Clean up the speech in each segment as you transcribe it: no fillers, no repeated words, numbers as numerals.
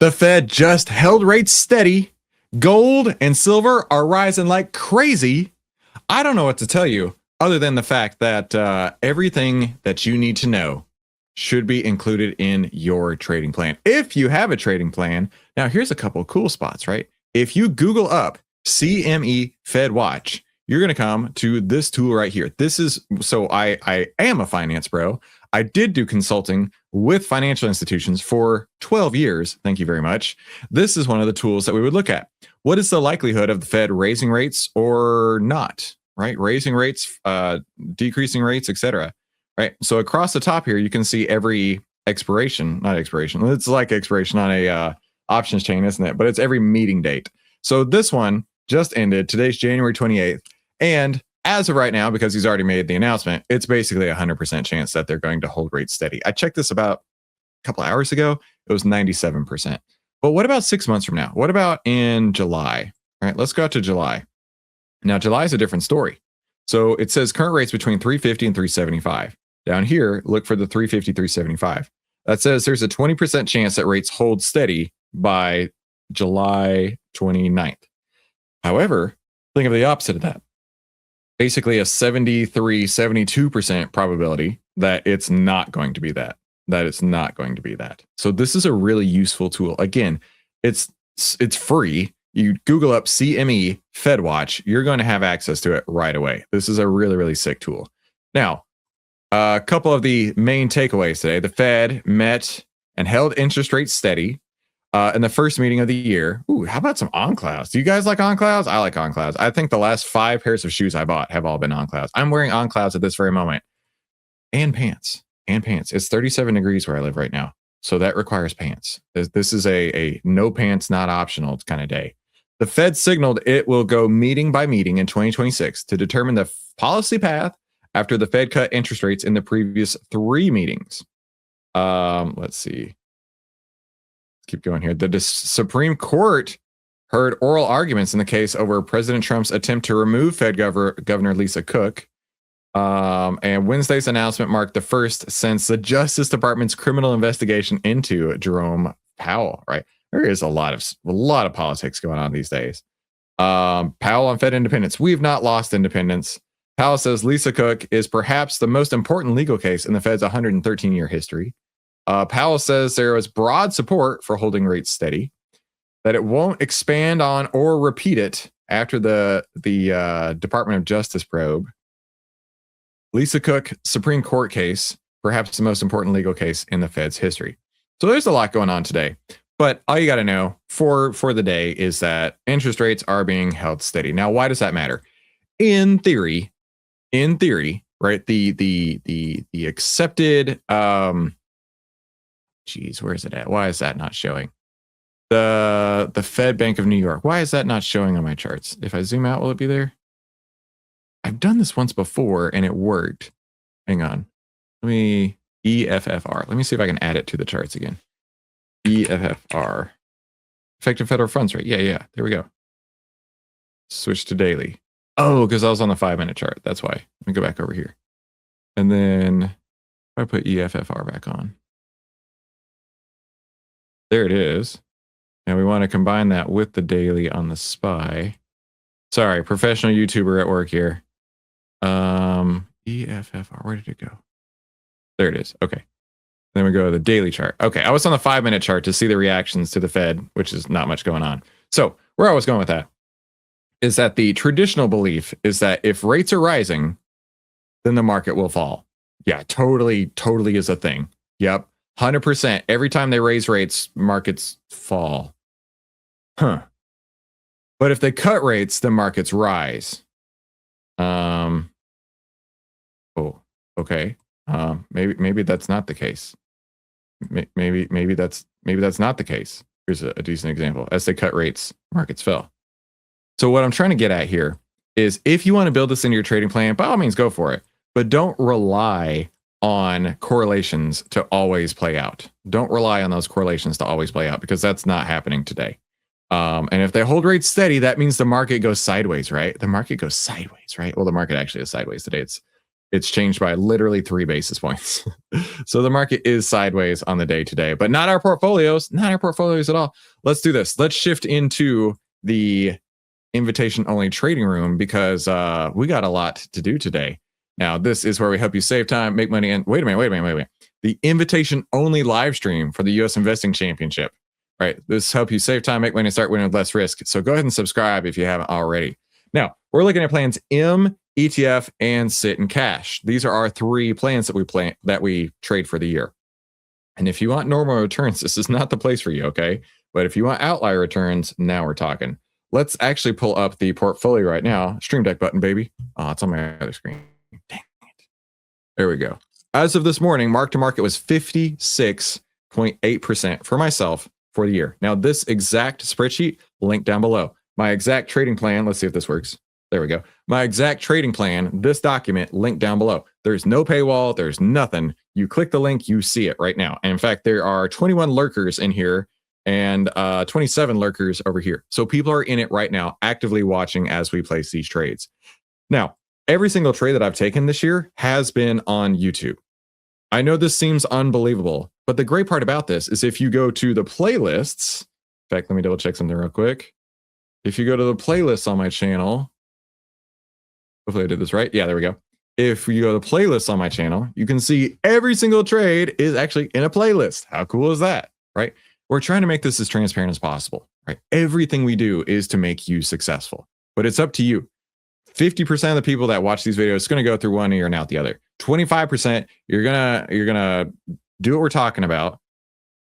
The Fed just held rates steady. Gold and silver are rising like crazy. I don't know what to tell you other than the fact that everything that you need to know should be included in your trading plan. If you have a trading plan, now here's a couple of cool spots, right? If you Google up CME Fed Watch, you're going to come to this tool right here. This is, so I am a finance bro. I did do consulting with financial institutions for 12 years. Thank you very much. This is one of the tools that we would look at. What is the likelihood of the Fed raising rates or not, right? Raising rates, decreasing rates, etc. Right. So across the top here, you can see every expiration, not expiration. It's like expiration on a options chain, isn't it? But it's every meeting date. So this one just ended. Today's January 28th. And as of right now, because he's already made the announcement, it's basically 100% chance that they're going to hold rates steady. I checked this about a couple hours ago. It was 97%. But what about 6 months from now? What about in July? All right, let's go out to July. Now, July is a different story. So it says current rates between 350 and 375. Down here, look for the 350, 375. That says there's a 20% chance that rates hold steady by July 29th. However, think of the opposite of that. Basically a 73, 72% probability that it's not going to be that. So this is a really useful tool. Again, it's free. You Google up CME Fed Watch, you're going to have access to it right away. This is a really, really sick tool. Now, a couple of the main takeaways today. The Fed met and held interest rates steady in the first meeting of the year. Ooh, how about some on clouds? Do you guys like on clouds? I like on clouds. I think the last 5 pairs of shoes I bought have all been on clouds. I'm wearing on clouds at this very moment. And pants. It's 37 degrees where I live right now. So that requires pants. This is a no pants, not optional kind of day. The Fed signaled it will go meeting by meeting in 2026 to determine the policy path after the Fed cut interest rates in the previous 3 meetings. Let's see. Let's keep going here. The Supreme Court heard oral arguments in the case over President Trump's attempt to remove Fed Governor Lisa Cook. And Wednesday's announcement marked the first since the Justice Department's criminal investigation into Jerome Powell, right? There is a lot of politics going on these days. Powell on Fed independence. We've not lost independence. Powell says Lisa Cook is perhaps the most important legal case in the Fed's 113-year history. Powell says there was broad support for holding rates steady, that it won't expand on or repeat it after the Department of Justice probe. Lisa Cook Supreme Court case, perhaps the most important legal case in the Fed's history. So there's a lot going on today. But all you got to know for the day is that interest rates are being held steady. Now, why does that matter? In theory, right? The accepted where is it at? Why is that not showing? The Fed Bank of New York. Why is that not showing on my charts? If I zoom out, will it be there? I've done this once before and it worked. Hang on. Let me EFFR. Let me see if I can add it to the charts again. EFFR. Effective federal funds rate. Yeah. There we go. Switch to daily. Oh, because I was on the 5-minute chart. That's why. Let me go back over here. And then if I put EFFR back on. There it is. Now we want to combine that with the daily on the SPY. Sorry, professional YouTuber at work here. EFFR, where did it go? There it is. Okay. Then we go to the daily chart. Okay, I was on the 5-minute chart to see the reactions to the Fed, which is not much going on. So where I was going with that is that the traditional belief is that if rates are rising, then the market will fall. Yeah, totally is a thing. Yep, 100%. Every time they raise rates, markets fall. Huh. But if they cut rates, the markets rise. Oh, okay. Maybe that's not the case. Maybe that's not the case. Here's a decent example. As they cut rates, markets fell. So what I'm trying to get at here is if you want to build this into your trading plan, by all means, go for it. But don't rely on correlations to always play out. Don't rely on those correlations to always play out because that's not happening today. And if they hold rates steady, that means the market goes sideways, right? The market goes sideways, right? Well, the market actually is sideways today. It's It's changed by literally 3 basis points. So the market is sideways on the day today, but not our portfolios, at all. Let's do this. Let's shift into the invitation only trading room because we got a lot to do today. Now, this is where we help you save time, make money, and wait a minute. The invitation only live stream for the US Investing Championship, right? This help you save time, make money, and start winning with less risk. So go ahead and subscribe if you haven't already. Now, we're looking at plans M, ETF, and sit and cash. These are our 3 plans that we trade for the year. And if you want normal returns, this is not the place for you, okay? But if you want outlier returns, now we're talking. Let's actually pull up the portfolio right now. Stream Deck button, baby. Oh, it's on my other screen. Dang it. There we go. As of this morning, mark to market was 56.8% for myself for the year. Now, this exact spreadsheet, link down below. My exact trading plan, let's see if this works. There we go. My exact trading plan, this document, link down below. There's no paywall. There's nothing. You click the link, you see it right now. And in fact, there are 21 lurkers in here and 27 lurkers over here. So people are in it right now, actively watching as we place these trades. Now, every single trade that I've taken this year has been on YouTube. I know this seems unbelievable, but the great part about this is if you go to the playlists, in fact, let me double check something real quick. If you go to the playlists on my channel, hopefully I did this right. Yeah, there we go. If you go to the playlists on my channel, you can see every single trade is actually in a playlist. How cool is that, right? We're trying to make this as transparent as possible, right? Everything we do is to make you successful, but it's up to you. 50% of the people that watch these videos is going to go through one ear and out the other. 25%, you're gonna do what we're talking about.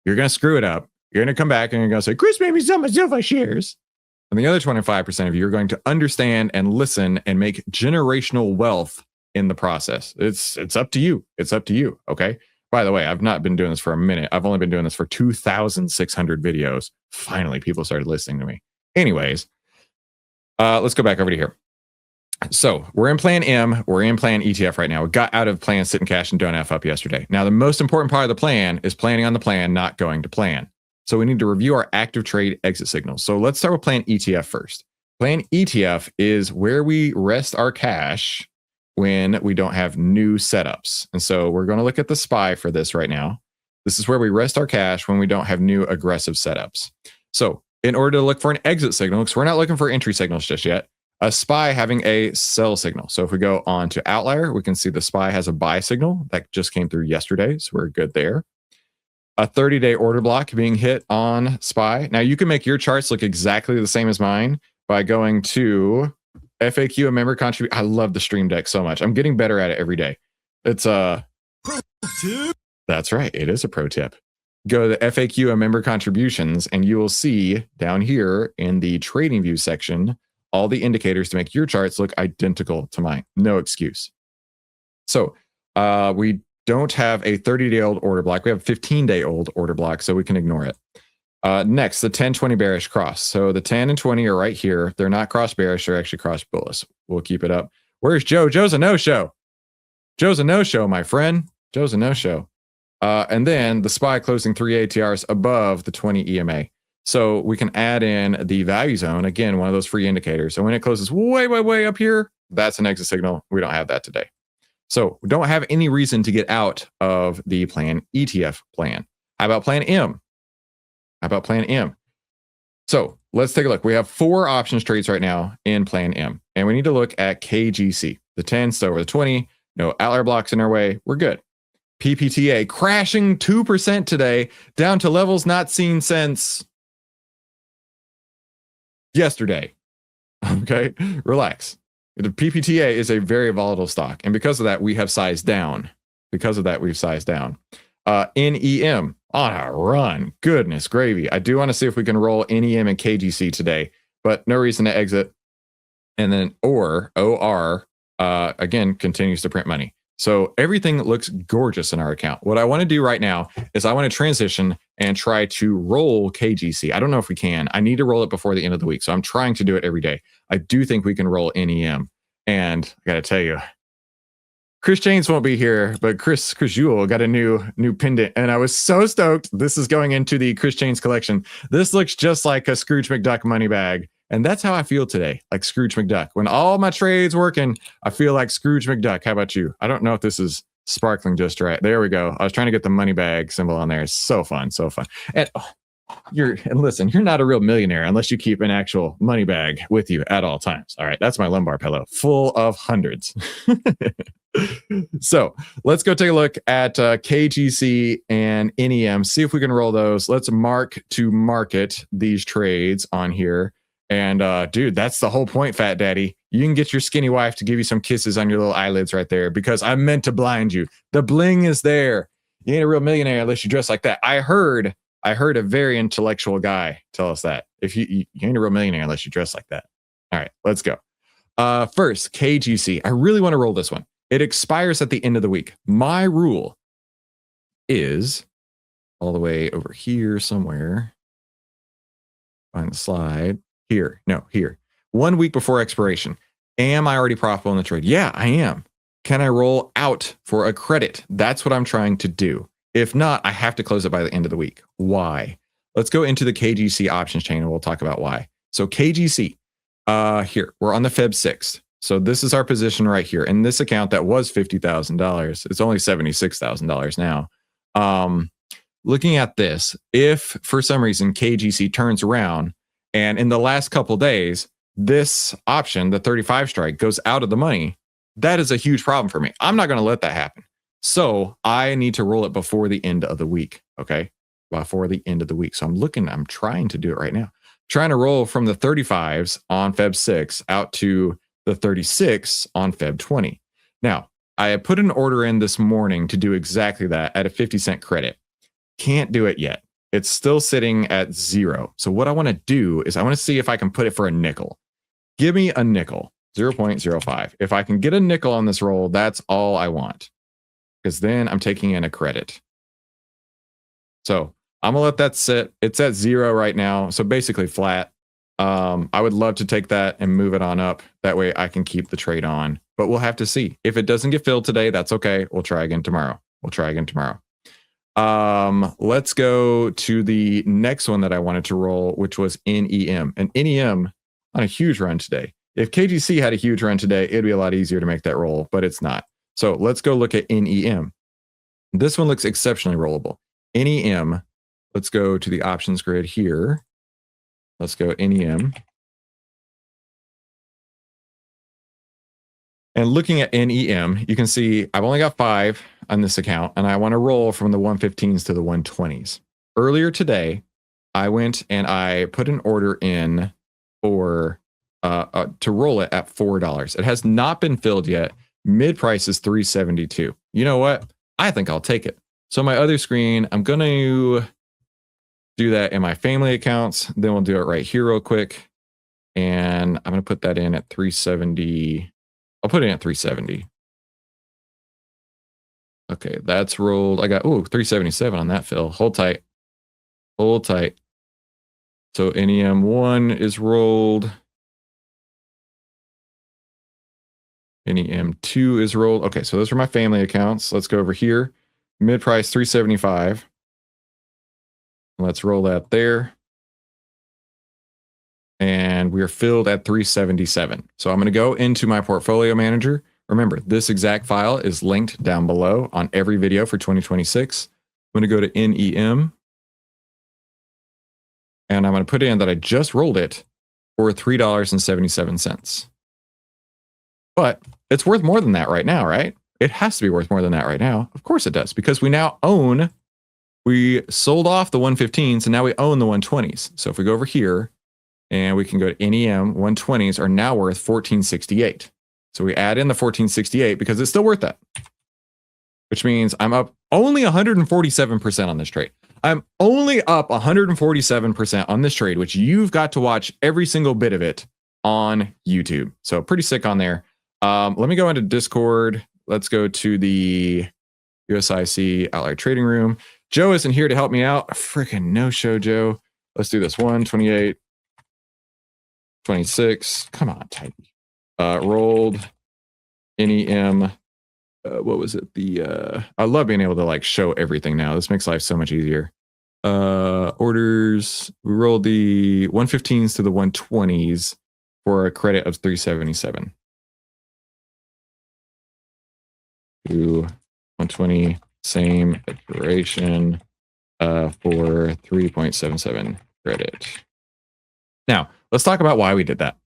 You're gonna screw it up. You're gonna come back and you're gonna say, Chris made me sell myself my shares. And the other 25% of you are going to understand and listen and make generational wealth in the process. It's up to you. It's up to you. Okay. By the way, I've not been doing this for a minute. I've only been doing this for 2,600 videos. Finally, people started listening to me. Anyways, let's go back over to here. So we're in plan M, we're in plan ETF right now. We got out of plan sit and cash and don't F up yesterday. Now, the most important part of the plan is planning on the plan, not going to plan. So we need to review our active trade exit signals. So let's start with plan ETF first. Plan ETF is where we rest our cash when we don't have new setups. And so we're going to look at the SPY for this right now. This is where we rest our cash when we don't have new aggressive setups. So in order to look for an exit signal, because we're not looking for entry signals just yet, a SPY having a sell signal. So if we go on to Outlier, we can see the SPY has a buy signal that just came through yesterday. So we're good there. A 30-day order block being hit on SPY. Now you can make your charts look exactly the same as mine by going to FAQ and member contribute. I love the Stream Deck so much. I'm getting better at it every day. It's a pro tip. That's right. It is a pro tip. Go to the FAQ and member contributions, and you will see down here in the trading view section all the indicators to make your charts look identical to mine. No excuse. So we don't have a 30-day-old order block. We have a 15-day-old order block, so we can ignore it. Next, the 10-20 bearish cross. So the 10 and 20 are right here. They're not cross bearish. They're actually cross bullish. We'll keep it up. Where's Joe? Joe's a no-show. Joe's a no-show, my friend. Joe's a no-show. And then the SPY closing 3 ATRs above the 20 EMA. So we can add in the value zone, again, one of those free indicators. So when it closes way, way, way up here, that's an exit signal. We don't have that today. So we don't have any reason to get out of the plan ETF plan. How about plan M? How about plan M? So let's take a look. We have 4 options trades right now in plan M, and we need to look at KGC. The 10 still over the 20, no outlier blocks in our way. We're good. PPTA crashing 2% today, down to levels not seen since yesterday. Okay, relax. The PPTA is a very volatile stock, and because of that, we have sized down. Because of that, we've sized down. NEM on a run. Goodness gravy. I do want to see if we can roll NEM and KGC today, but no reason to exit. And then OR again continues to print money. So everything looks gorgeous in our account. What I want to do right now is I want to transition and try to roll KGC. I don't know if we can. I need to roll it before the end of the week. So I'm trying to do it every day. I do think we can roll NEM. And I got to tell you, Chris James won't be here, but Chris Jewell got a new pendant. And I was so stoked. This is going into the Chris James collection. This looks just like a Scrooge McDuck money bag And that's how I feel today, like Scrooge McDuck. When all my trades working, I feel like Scrooge McDuck. How about you? I don't know if this is sparkling just right. There we go. I was trying to get the money bag symbol on there. It's so fun, so fun. And listen, you're not a real millionaire unless you keep an actual money bag with you at all times. All right, that's my lumbar pillow, full of hundreds. So let's go take a look at KGC and NEM, see if we can roll those. Let's mark to market these trades on here. And dude, that's the whole point, Fat Daddy. You can get your skinny wife to give you some kisses on your little eyelids right there, because I meant to blind you. The bling is there. You ain't a real millionaire unless you dress like that. I heard a very intellectual guy tell us that. If you ain't a real millionaire unless you dress like that. All right, let's go. First, KGC. I really want to roll this one. It expires at the end of the week. My rule is all the way over here somewhere. Find the slide. Here. No, here. 1 week before expiration. Am I already profitable in the trade? Yeah, I am. Can I roll out for a credit? That's what I'm trying to do. If not, I have to close it by the end of the week. Why? Let's go into the KGC options chain and we'll talk about why. So KGC, here, we're on the Feb 6th. So this is our position right here. In this account that was $50,000, it's only $76,000 now. Looking at this, if for some reason KGC turns around and in the last couple of days, this option, the 35 strike, goes out of the money, that is a huge problem for me. I'm not going to let that happen. So I need to roll it before the end of the week. Okay. Before the end of the week. So I'm trying to do it right now. Trying to roll from the 35s on Feb 6 out to the 36 on Feb 20. Now, I put an order in this morning to do exactly that at a 50-cent credit. Can't do it yet. It's still sitting at 0. So what I want to do is I want to see if I can put it for a nickel. Give me a nickel, 0.05. If I can get a nickel on this roll, that's all I want. Because then I'm taking in a credit. So I'm going to let that sit. It's at 0 right now. So basically flat. I would love to take that and move it on up. That way I can keep the trade on. But we'll have to see. If it doesn't get filled today, that's okay. We'll try again tomorrow. Let's go to the next one that I wanted to roll, which was NEM. And NEM on a huge run today. If KGC had a huge run today, it'd be a lot easier to make that roll, but it's not. So let's go look at NEM. This one looks exceptionally rollable. NEM, let's go to the options grid here. Let's go NEM. And looking at NEM, you can see I've only got 5 on this account, and I want to roll from the 115s to the 120s. Earlier today, I went and I put an order in for to roll it at $4. It has not been filled yet. Mid price is $3.72. You know what? I think I'll take it. So my other screen, I'm going to do that in my family accounts. Then we'll do it right here real quick. And I'm going to put that in at 370. I'll put it in at 370. Okay, that's rolled. I got, 377 on that fill. Hold tight. Hold tight. So NEM1 is rolled. NEM2 is rolled. Okay, so those are my family accounts. Let's go over here. Mid price 375. Let's roll that there. And we are filled at 377. So I'm going to go into my portfolio manager. Remember, this exact file is linked down below on every video for 2026. I'm going to go to NEM. And I'm going to put in that I just rolled it for $3.77. But it's worth more than that right now, right? It has to be worth more than that right now. Of course it does, because we sold off the 115s and now we own the 120s. So if we go over here and we can go to NEM, 120s are now worth $14.68. So we add in the $14.68 because it's still worth that, which means I'm up only 147% on this trade. I'm only up 147% on this trade, which you've got to watch every single bit of it on YouTube. So pretty sick on there. Let me go into Discord. Let's go to the USIC Outlier Trading Room. Joe isn't here to help me out. Freaking no show, Joe. Let's do this. 128, 26. Come on, tight. Rolled NEM. What was it? I love being able to like show everything now. This makes life so much easier. Orders, we rolled the 115s to the 120s for a credit of 377. To 120, same expiration for 3.77 credit. Now, let's talk about why we did that.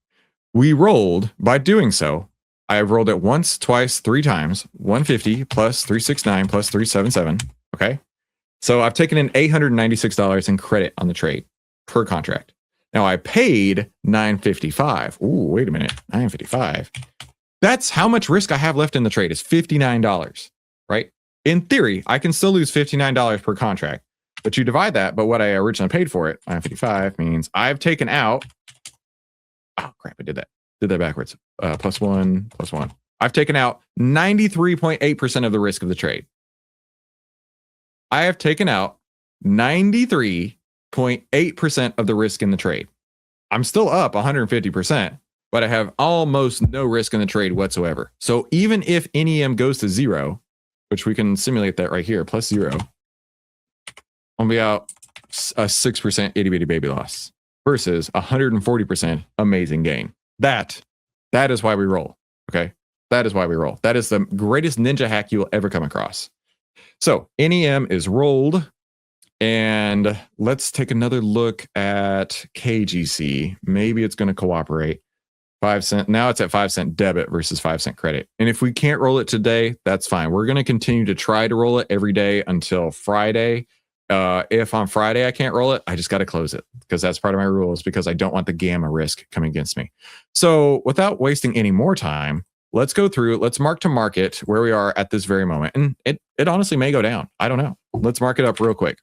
We rolled, by doing so, I rolled it once, twice, 3 times, 150 plus 369 plus 377. Okay. So I've taken in $896 in credit on the trade per contract. Now I paid $955. Ooh, wait a minute. $955. That's how much risk I have left in the trade is $59, right? In theory, I can still lose $59 per contract, but you divide that, but what I originally paid for it, $955 means I've taken out, oh crap, I did that backwards. Plus one. I've taken out 93.8% of the risk of the trade. I have taken out 93.8% of the risk in the trade. I'm still up 150%, but I have almost no risk in the trade whatsoever. So even if NEM goes to 0, which we can simulate that right here, plus 0, I'll be out a 6% itty bitty baby loss versus 140% amazing gain. That is why we roll. Okay. That is why we roll. That is the greatest ninja hack you will ever come across. So NEM is rolled, and let's take another look at KGC. Maybe it's going to cooperate. 5 cent. Now it's at 5 cent debit versus 5 cent credit. And if we can't roll it today, that's fine. We're going to continue to try to roll it every day until Friday. If on Friday I can't roll it, I just got to close it because that's part of my rules, because I don't want the gamma risk coming against me. So without wasting any more time, let's go through, let's mark to market where we are at this very moment. And it honestly may go down. I don't know. Let's mark it up real quick.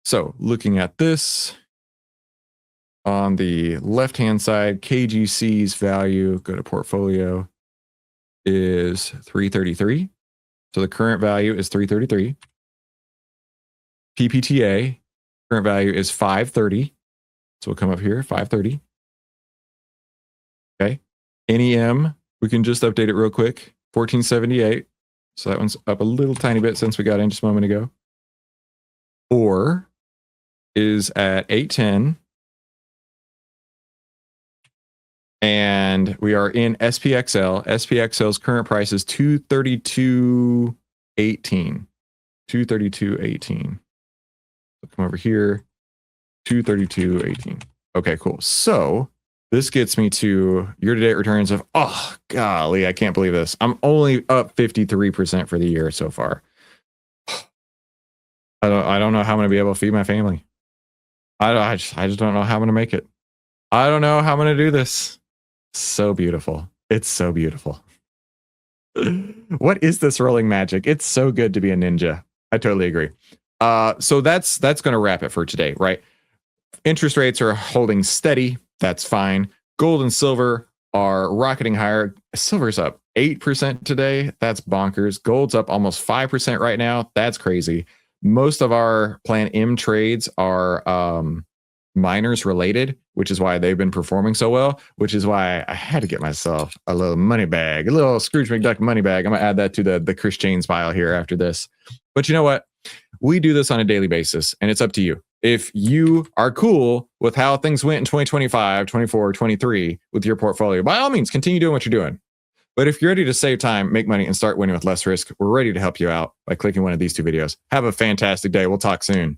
So looking at this on the left-hand side, KGC's value, go to portfolio, is 333. So the current value is 333. PPTA, current value is 530. So we'll come up here, 530. Okay. NEM, we can just update it real quick. 1478. So that one's up a little tiny bit since we got in just a moment ago. OR is at 810. And we are in SPXL. SPXL's current price is 232.18. 232.18. So come over here. 232.18. Okay, cool. So this gets me to year-to-date returns of, oh, golly, I can't believe this. I'm only up 53% for the year so far. I don't know how I'm going to be able to feed my family. I just don't know how I'm going to make it. I don't know how I'm going to do this. So beautiful. It's so beautiful. What is this rolling magic? It's so good to be a ninja. I totally agree. So that's going to wrap it for today, right? Interest rates are holding steady. That's fine. Gold and silver are rocketing higher. Silver's up 8% today. That's bonkers. Gold's up almost 5% right now. That's crazy. Most of our Plan M trades are miners related, which is why they've been performing so well, which is why I had to get myself a little money bag, a little Scrooge McDuck money bag. I'm going to add that to the Chris James pile here after this. But you know what? We do this on a daily basis, and it's up to you. If you are cool with how things went in 2025, 24, 23 with your portfolio, by all means, continue doing what you're doing. But if you're ready to save time, make money, and start winning with less risk, we're ready to help you out by clicking one of these 2 videos. Have a fantastic day. We'll talk soon.